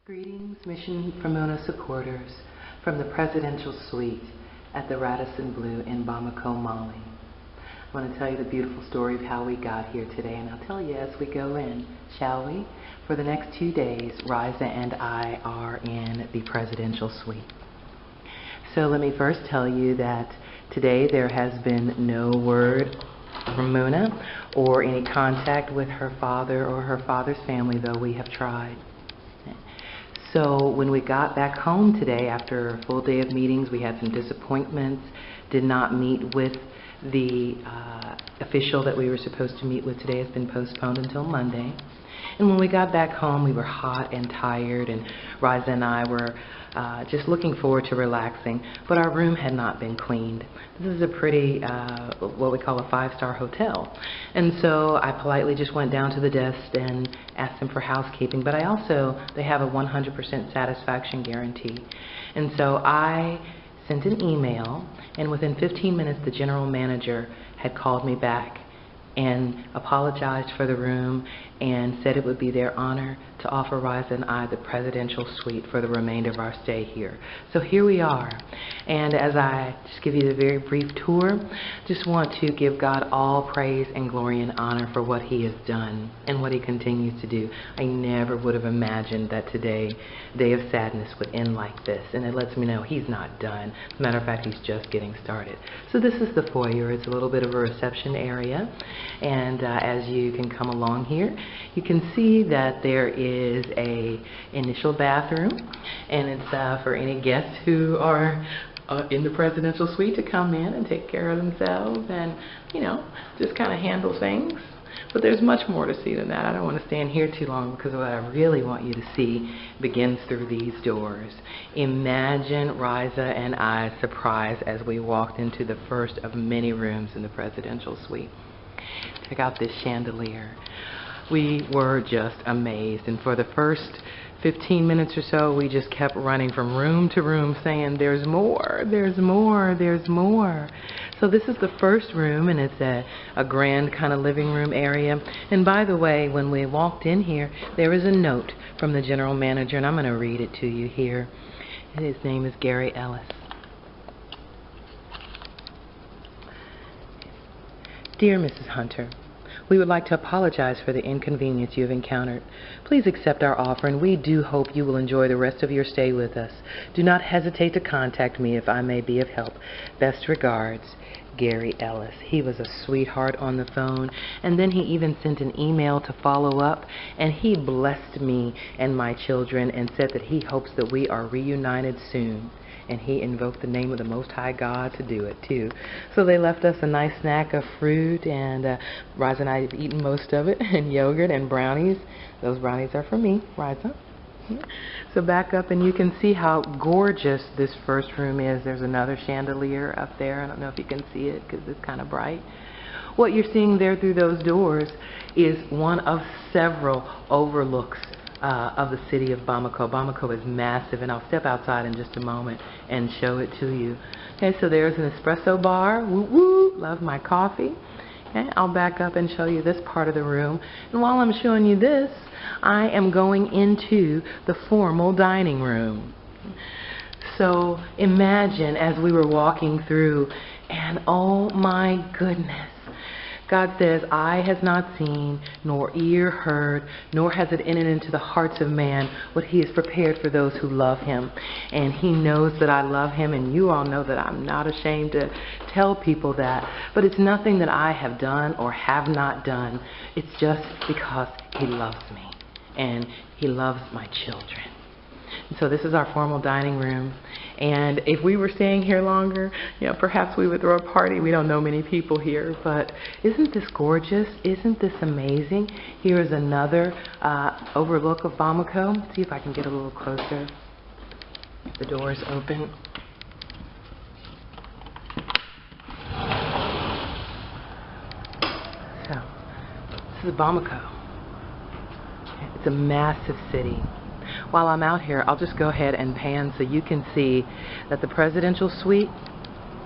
Greetings, Mission4Muna supporters from the Presidential Suite at the Radisson Blu in Bamako, Mali. I want to tell you the beautiful story of how we got here today, and I'll tell you as we go in, shall we? For the next 2 days, Riza and I are in the Presidential Suite. So let me first tell you that today there has been no word from Muna or any contact with her father or her father's family, though we have tried. So when we got back home today, after a full day of meetings, we had some disappointments, did not meet with the official that we were supposed to meet with today. Has been postponed until Monday. And when we got back home, we were hot and tired, and Riza and I were just looking forward to relaxing, but our room had not been cleaned. This is a pretty, what we call a 5-star hotel. And so I politely just went down to the desk and asked them for housekeeping, but they have a 100% satisfaction guarantee. And so I sent an email, and within 15 minutes the general manager had called me back and apologized for the room and said it would be their honor to offer Riza and I the Presidential Suite for the remainder of our stay here. So here we are. And as I just give you the very brief tour, just want to give God all praise and glory and honor for what He has done and what He continues to do. I never would have imagined that today, day of sadness, would end like this. And it lets me know He's not done. As a matter of fact, He's just getting started. So this is the foyer. It's a little bit of a reception area. And as you can come along here, you can see that there is a initial bathroom, and it's for any guests who are in the Presidential Suite to come in and take care of themselves and, you know, just kind of handle things. But there's much more to see than that. I don't want to stand here too long because what I really want you to see begins through these doors. Imagine Riza and I's surprise as we walked into the first of many rooms in the Presidential Suite. Check out this chandelier. We were just amazed, and for the first 15 minutes or so, we just kept running from room to room saying, there's more, there's more, there's more. So this is the first room, and it's a grand kind of living room area. And by the way, when we walked in here, there is a note from the general manager, and I'm going to read it to you here. And his name is Gary Ellis. Dear Mrs. Hunter, we would like to apologize for the inconvenience you have encountered. Please accept our offer, and we do hope you will enjoy the rest of your stay with us. Do not hesitate to contact me if I may be of help. Best regards, Gary Ellis. He was a sweetheart on the phone, and then he even sent an email to follow up, and he blessed me and my children and said that he hopes that we are reunited soon. And he invoked the name of the Most High God to do it, too. So they left us a nice snack of fruit, and Riza and I have eaten most of it, and yogurt and brownies. Those brownies are for me, Riza. So back up, and you can see how gorgeous this first room is. There's another chandelier up there. I don't know if you can see it because it's kind of bright. What you're seeing there through those doors is one of several overlooks of the city of Bamako. Bamako is massive, and I'll step outside in just a moment and show it to you. Okay, so there's an espresso bar. Woo woo, love my coffee. Okay, I'll back up and show you this part of the room. And while I'm showing you this, I am going into the formal dining room. So imagine as we were walking through, and oh my goodness, God says, eye has not seen, nor ear heard, nor has it entered into the hearts of man what He has prepared for those who love Him. And He knows that I love Him, and you all know that I'm not ashamed to tell people that. But it's nothing that I have done or have not done. It's just because He loves me, and He loves my children. And so this is our formal dining room. And if we were staying here longer, you know, perhaps we would throw a party. We don't know many people here, but isn't this gorgeous? Isn't this amazing? Here is another overlook of Bamako. See if I can get a little closer. The door's open. So, this is Bamako. It's a massive city. While I'm out here, I'll just go ahead and pan so you can see that the Presidential Suite,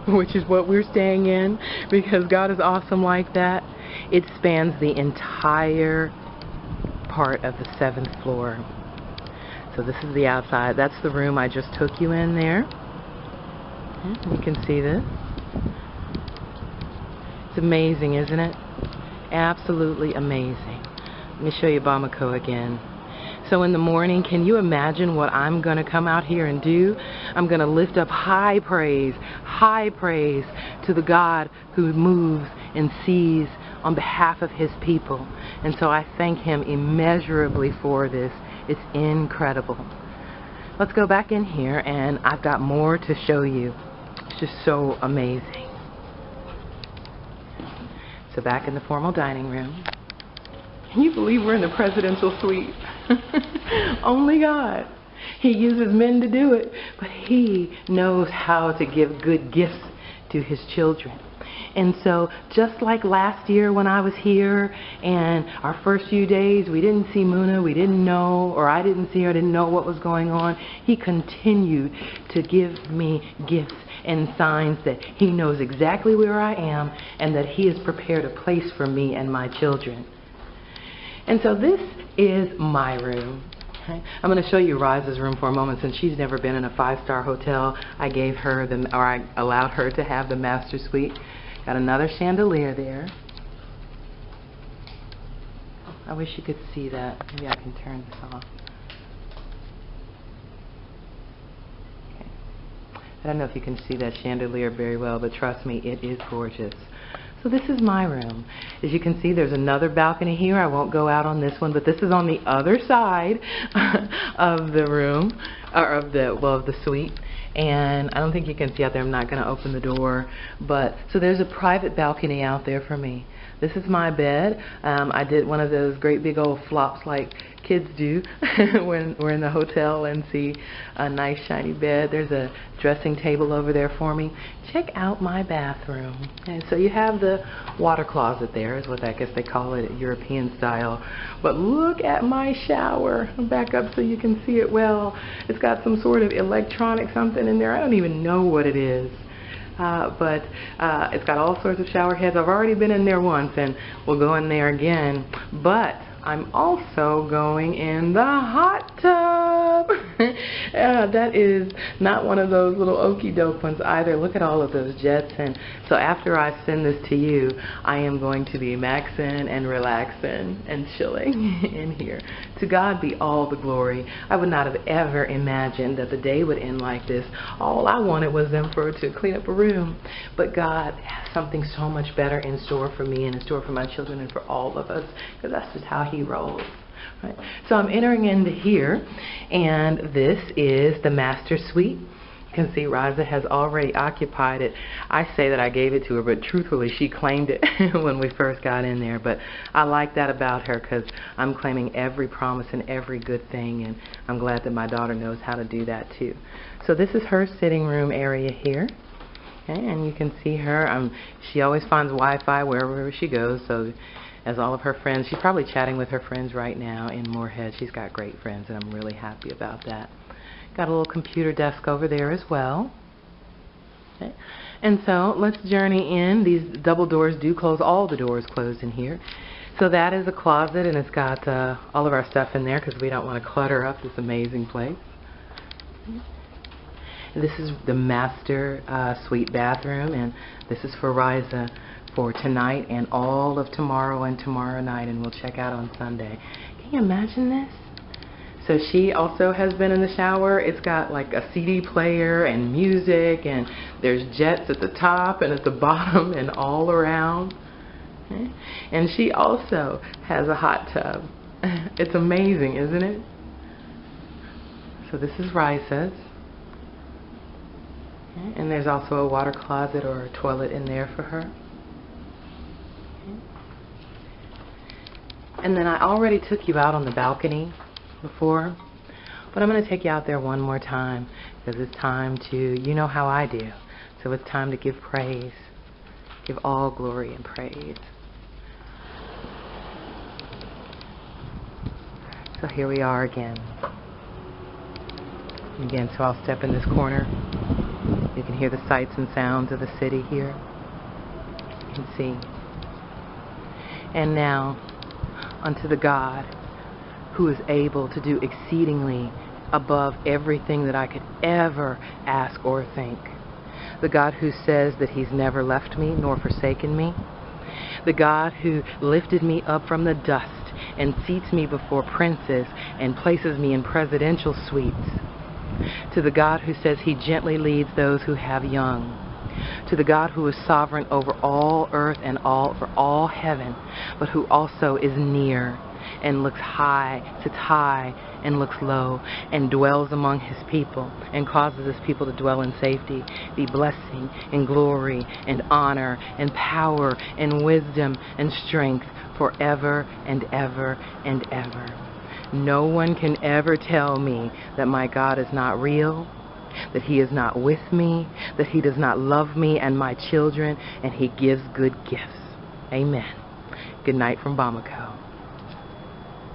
which is what we're staying in, because God is awesome like that, it spans the entire part of the 7th floor. So this is the outside. That's the room I just took you in there. You can see this. It's amazing, isn't it? Absolutely amazing. Let me show you Bamako again. So in the morning, can you imagine what I'm going to come out here and do? I'm going to lift up high praise to the God who moves and sees on behalf of his people. And so I thank him immeasurably for this. It's incredible. Let's go back in here, and I've got more to show you. It's just so amazing. So back in the formal dining room. Can you believe we're in the presidential suite? Only God. He uses men to do it, but he knows how to give good gifts to his children. And so just like last year when I was here and our first few days we didn't see Muna, we didn't know, or I didn't see her, didn't know what was going on, he continued to give me gifts and signs that he knows exactly where I am and that he has prepared a place for me and my children. And so this is my room. Okay? I'm going to show you Riza's room for a moment. Since she's never been in a 5-star hotel, I allowed her to have the master suite. Got another chandelier there. I wish you could see that. Maybe I can turn this off. Okay. I don't know if you can see that chandelier very well, but trust me, it is gorgeous. So this is my room. As you can see, there's another balcony here. I won't go out on this one, but this is on the other side of the room, or of the suite. And I don't think you can see out there. I'm not going to open the door. But so there's a private balcony out there for me. This is my bed. I did one of those great big old flops like kids do when we're in the hotel and see a nice shiny bed. There's a dressing table over there for me. Check out my bathroom. And so you have the water closet there, is what I guess they call it, European style. But look at my shower. Back up so you can see it well. It's got some sort of electronic something in there. I don't even know what it is. But it's got all sorts of shower heads. I've already been in there once, and we'll go in there again. But I'm also going in the hot tub. That is not one of those little okey-doke ones either. Look at all of those jets. And so after I send this to you, I am going to be maxing and relaxing and chilling in here. To God be all the glory. I would not have ever imagined that the day would end like this. All I wanted was them to clean up a room. But God has something so much better in store for me and in store for my children and for all of us, because that's just how he rolls. Right. So I'm entering into here, and this is the master suite. You can see Riza has already occupied it. I say that I gave it to her, but truthfully she claimed it when we first got in there. But I like that about her, because I'm claiming every promise and every good thing, and I'm glad that my daughter knows how to do that too. So this is her sitting room area here. Okay, and you can see her. She always finds Wi-Fi wherever she goes, so as all of her friends, she's probably chatting with her friends right now in Moorhead. She's got great friends, and I'm really happy about that. Got a little computer desk over there as well. Okay. And so let's journey in. These double doors do close. All the doors close in here. So that is a closet, and it's got all of our stuff in there because we don't want to clutter up this amazing place. This is the master suite bathroom, and this is for Riza for tonight and all of tomorrow and tomorrow night, and we'll check out on Sunday. Can you imagine this? So she also has been in the shower. It's got like a CD player and music, and there's jets at the top and at the bottom and all around. Okay? And she also has a hot tub. It's amazing, isn't it? So this is Riza's. Okay? And there's also a water closet or a toilet in there for her. And then I already took you out on the balcony before, but I'm going to take you out there one more time, because it's time to, you know how I do, so it's time to give praise, give all glory and praise. So here we are again. Again, so I'll step in this corner. You can hear the sights and sounds of the city here. You can see. And now, unto the God who is able to do exceedingly above everything that I could ever ask or think. The God who says that He's never left me nor forsaken me. The God who lifted me up from the dust and seats me before princes and places me in presidential suites. To the God who says He gently leads those who have young. To the God who is sovereign over all earth and over all heaven, but who also is near and looks high, sits high and looks low, and dwells among His people and causes His people to dwell in safety, be blessing and glory and honor and power and wisdom and strength forever and ever and ever. No one can ever tell me that my God is not real, that He is not with me, that He does not love me and my children, and He gives good gifts. Amen. Good night from Bamako.